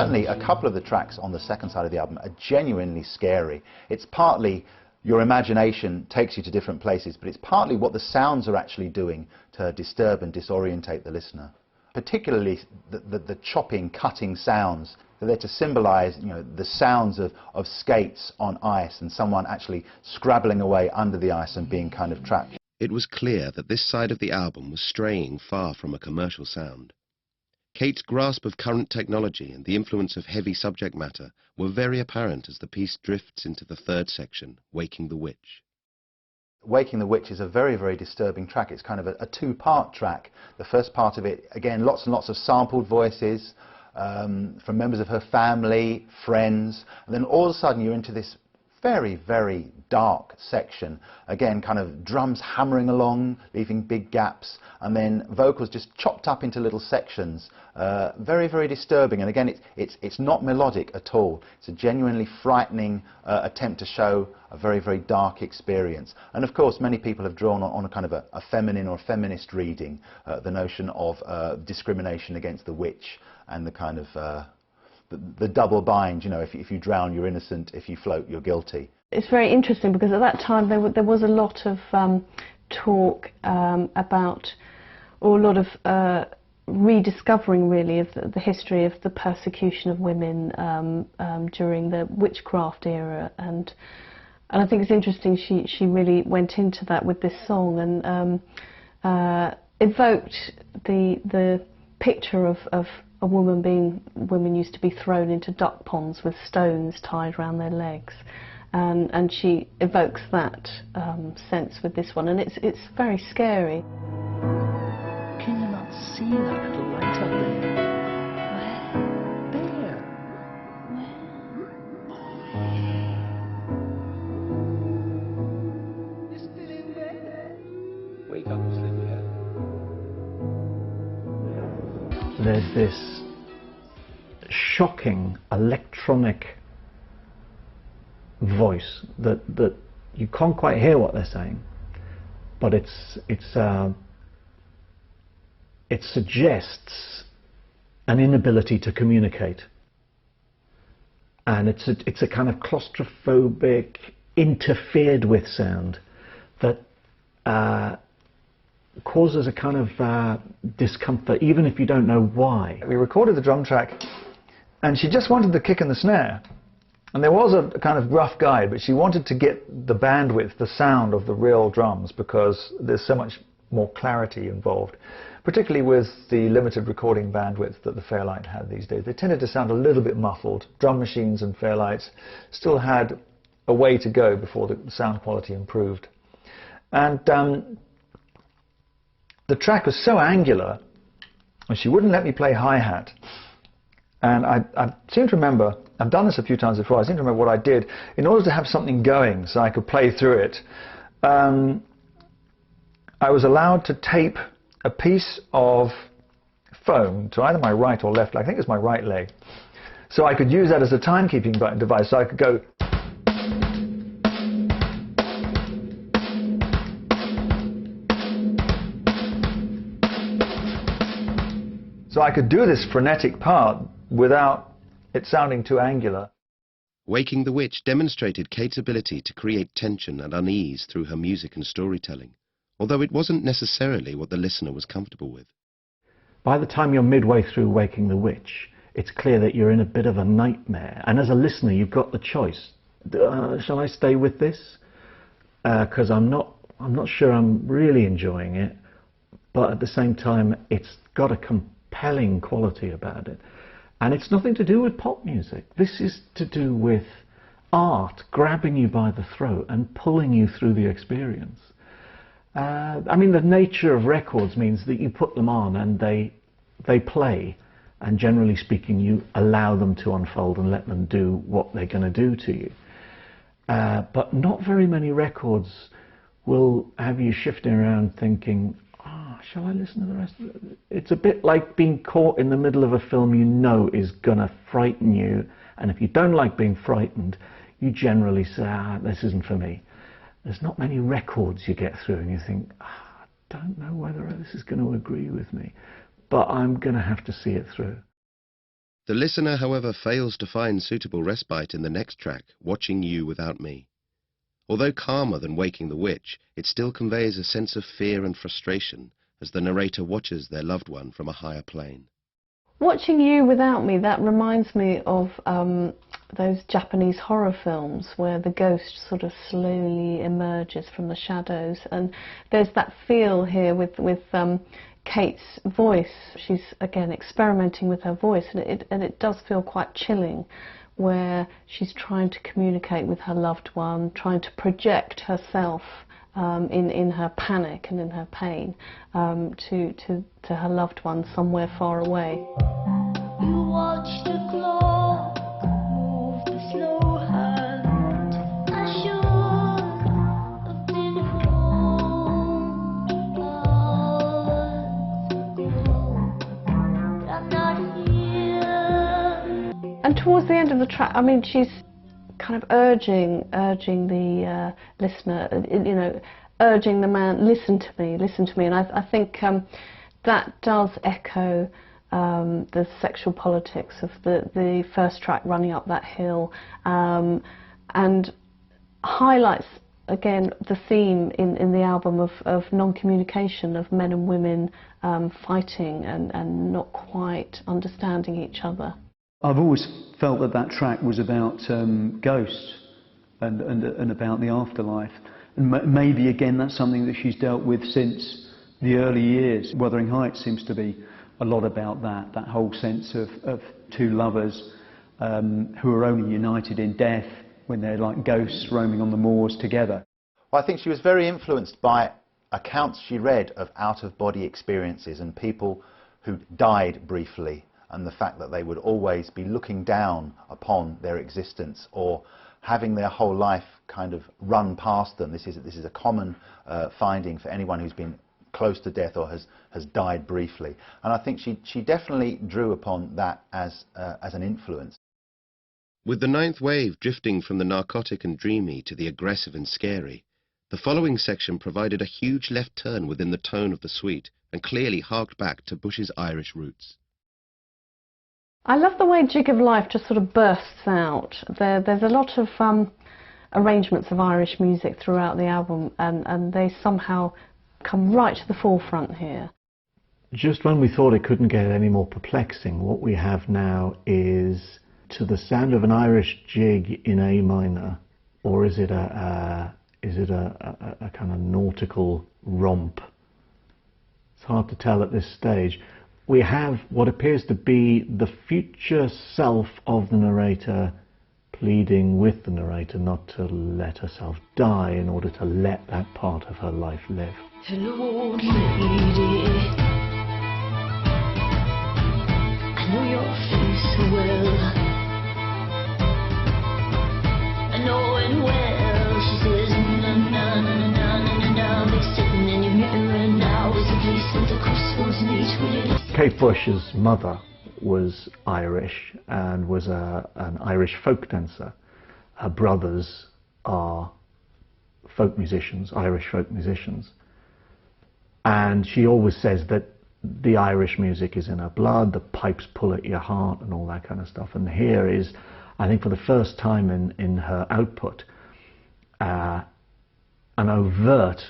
certainly a couple of the tracks on the second side of the album are genuinely scary. It's partly your imagination takes you to different places, but it's partly what the sounds are actually doing to disturb and disorientate the listener. Particularly the chopping, cutting sounds. They're there to symbolize, you know, the sounds of skates on ice and someone actually scrabbling away under the ice and being kind of trapped. It was clear that this side of the album was straying far from a commercial sound. Kate's grasp of current technology and the influence of heavy subject matter were very apparent as the piece drifts into the third section, Waking the Witch. Waking the Witch is a very, very disturbing track. It's kind of a two-part track. The first part of it, again, lots and lots of sampled voices from members of her family, friends, and then all of a sudden you're into this very, very dark section. Again, kind of drums hammering along, leaving big gaps, and then vocals just chopped up into little sections. Very, very disturbing. And again, it's not melodic at all. It's a genuinely frightening attempt to show a very, very dark experience. And of course, many people have drawn on a kind of a feminine or feminist reading, the notion of discrimination against the witch and the kind of the double bind, you know, if you drown, you're innocent, if you float, you're guilty. It's very interesting because at that time there was a lot of talk about, or a lot of rediscovering really of the history of the persecution of women during the witchcraft era, and I think it's interesting she really went into that with this song and evoked the picture of a women used to be thrown into duck ponds with stones tied around their legs, and she evokes that sense with this one, and it's very scary. Can you not see that little light up there? Where? There. Where? You're still in bed? Wake up, sleepyhead. There's this shocking electronic voice that you can't quite hear what they're saying, but it suggests an inability to communicate, and it's a kind of claustrophobic, interfered with sound that causes a kind of discomfort, even if you don't know why. We recorded the drum track, and she just wanted the kick and the snare. And there was a kind of rough guide, but she wanted to get the bandwidth, the sound of the real drums, because there's so much more clarity involved, particularly with the limited recording bandwidth that the Fairlight had these days. They tended to sound a little bit muffled. Drum machines and Fairlights still had a way to go before the sound quality improved. And the track was so angular, and she wouldn't let me play hi-hat. And I seem to remember, I've done this a few times before, I seem to remember what I did. In order to have something going so I could play through it, I was allowed to tape a piece of foam to either my right or left leg, I think it's my right leg, so I could use that as a timekeeping device, so I could go. So I could do this frenetic part without it sounding too angular. Waking the Witch demonstrated Kate's ability to create tension and unease through her music and storytelling, although it wasn't necessarily what the listener was comfortable with. By the time you're midway through Waking the Witch, it's clear that you're in a bit of a nightmare, and as a listener you've got the choice. Shall I stay with this? Because I'm not sure I'm really enjoying it, but at the same time it's got a compelling quality about it. And it's nothing to do with pop music. This is to do with art grabbing you by the throat and pulling you through the experience. I mean, the nature of records means that you put them on and they play, and generally speaking you allow them to unfold and let them do what they're going to do to you. But not very many records will have you shifting around thinking, shall I listen to the rest of it? It's a bit like being caught in the middle of a film you know is going to frighten you, and if you don't like being frightened, you generally say, this isn't for me. There's not many records you get through and you think, I don't know whether this is going to agree with me, but I'm going to have to see it through. The listener, however, fails to find suitable respite in the next track, Watching You Without Me. Although calmer than Waking the Witch, it still conveys a sense of fear and frustration as the narrator watches their loved one from a higher plane. Watching You Without Me, that reminds me of those Japanese horror films where the ghost sort of slowly emerges from the shadows, and there's that feel here with Kate's voice. She's again experimenting with her voice, and it does feel quite chilling, where she's trying to communicate with her loved one, trying to project herself in her panic and in her pain to her loved one somewhere far away. You watch the clock move the slow hand. I should have been home but I'm not here. And towards the end of the track, I mean, she's kind of urging the listener, urging the man, listen to me. And I think that does echo the sexual politics of the first track, Running Up That Hill, and highlights again the theme in the album of non-communication, of men and women fighting and not quite understanding each other. I've always felt that track was about ghosts and about the afterlife. And maybe again that's something that she's dealt with since the early years. Wuthering Heights seems to be a lot about that whole sense of two lovers who are only united in death when they're like ghosts roaming on the moors together. Well, I think she was very influenced by accounts she read of out-of-body experiences and people who died briefly, and the fact that they would always be looking down upon their existence or having their whole life kind of run past them. This is a common finding for anyone who's been close to death or has died briefly. And I think she definitely drew upon that as an influence. With the ninth wave drifting from the narcotic and dreamy to the aggressive and scary, the following section provided a huge left turn within the tone of the suite and clearly harked back to Bush's Irish roots. I love the way Jig of Life just sort of bursts out. There's a lot of arrangements of Irish music throughout the album, and they somehow come right to the forefront here. Just when we thought it couldn't get any more perplexing, what we have now is, to the sound of an Irish jig in A minor, or is it a kind of nautical romp? It's hard to tell at this stage. We have what appears to be the future self of the narrator pleading with the narrator not to let herself die in order to let that part of her life live. Hello, lady. I know your face so well. I know it well. She says, na na na na na na. They're sitting in your mirror now. It's a place where the crossroads meet. Kate Bush's mother was Irish and was an Irish folk dancer. Her brothers are folk musicians, Irish folk musicians. And she always says that the Irish music is in her blood, the pipes pull at your heart and all that kind of stuff. And here is, I think for the first time in her output, an overt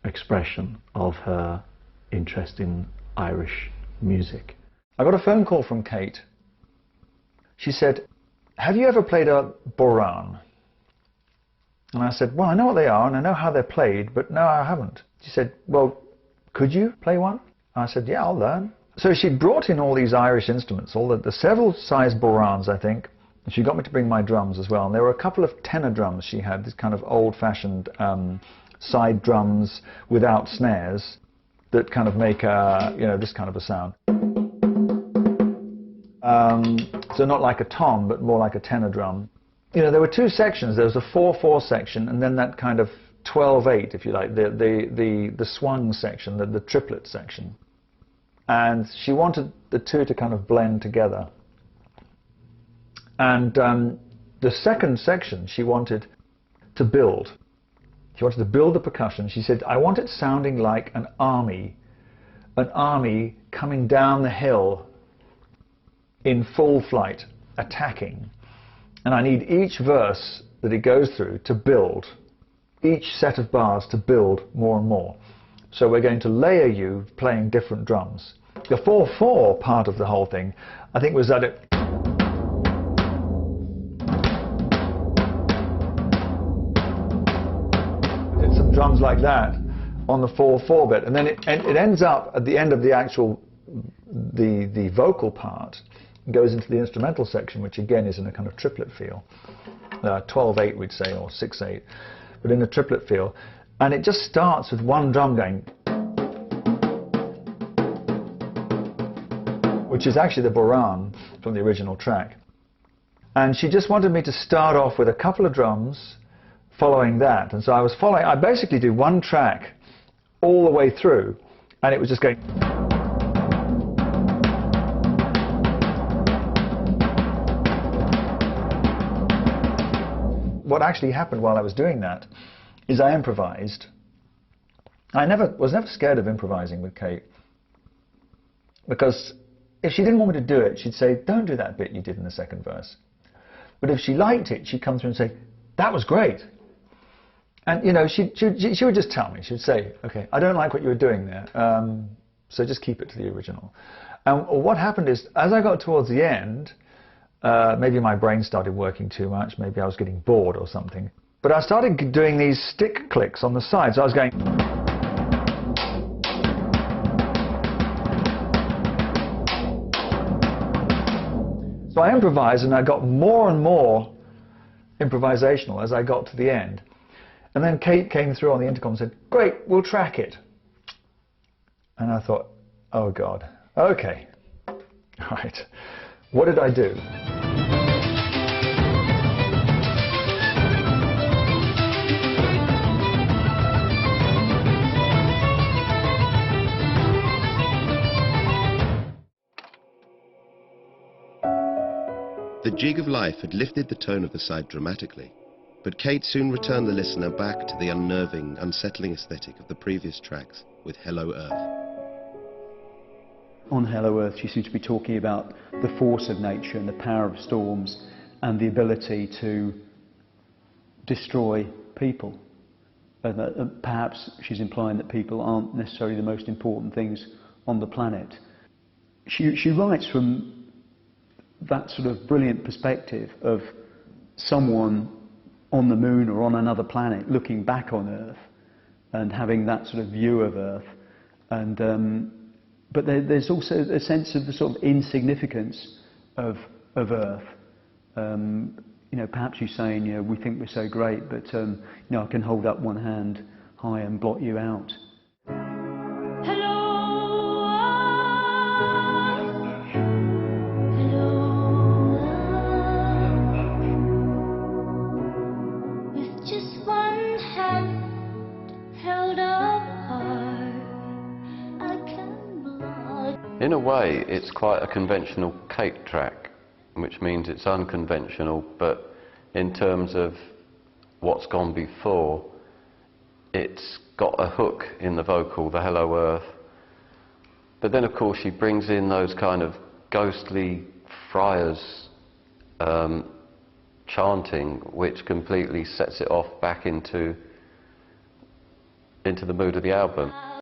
expression of her interest in Irish music. I got a phone call from Kate. She said, "Have you ever played a bodhrán?" And I said, "Well, I know what they are and I know how they're played, but no, I haven't." She said, "Well, could you play one?" And I said, "Yeah, I'll learn." So she brought in all these Irish instruments, all the several size bodhráns, I think, and she got me to bring my drums as well. And there were a couple of tenor drums she had, these kind of old-fashioned side drums without snares that kind of make this kind of a sound. So not like a tom, but more like a tenor drum. There were two sections. There was a 4/4 section, and then that kind of 12/8, if you like, the swung section, the triplet section. And she wanted the two to kind of blend together. And the second section she wanted to build. She wanted to build the percussion. She said, "I want it sounding like an army coming down the hill in full flight, attacking. And I need each verse that it goes through to build, each set of bars to build more and more. So we're going to layer you playing different drums. The 4/4 part of the whole thing, I think, was that it did some drums like that on the 4/4 bit, and then it ends up at the end of the actual the vocal part, goes into the instrumental section, which again is in a kind of triplet feel, 12/8 we'd say, or 6/8, but in a triplet feel, and it just starts with one drum going, which is actually the boran from the original track. And she just wanted me to start off with a couple of drums following that, and so I basically do one track all the way through, and it was just going. What actually happened while I was doing that is I improvised. I was never scared of improvising with Kate, because if she didn't want me to do it, she'd say, don't do that bit you did in the second verse. But if she liked it, she'd come through and say, that was great. And you know, she would just tell me, she'd say, okay, I don't like what you were doing there, so just keep it to the original. And what happened is, as I got towards the end, maybe my brain started working too much, maybe I was getting bored or something, but I started doing these stick clicks on the side, so I was going. So I improvised, and I got more and more improvisational as I got to the end. And then Kate came through on the intercom and said, great, we'll track it. And I thought, oh God, okay, right, what did I do? The jig of life had lifted the tone of the side dramatically, but Kate soon returned the listener back to the unnerving, unsettling aesthetic of the previous tracks with Hello Earth. On Hello Earth, she seems to be talking about the force of nature and the power of storms and the ability to destroy people. And perhaps she's implying that people aren't necessarily the most important things on the planet. She writes from that sort of brilliant perspective of someone on the moon or on another planet looking back on Earth and having that sort of view of Earth. And but there's also a sense of the sort of insignificance of Earth. You know, perhaps you're saying, you know, we think we're so great, but you know, I can hold up one hand high and blot you out. In a way, it's quite a conventional Kate track, which means it's unconventional, but in terms of what's gone before, it's got a hook in the vocal, the Hello Earth. But then, of course, she brings in those kind of ghostly friars chanting, which completely sets it off back into the mood of the album.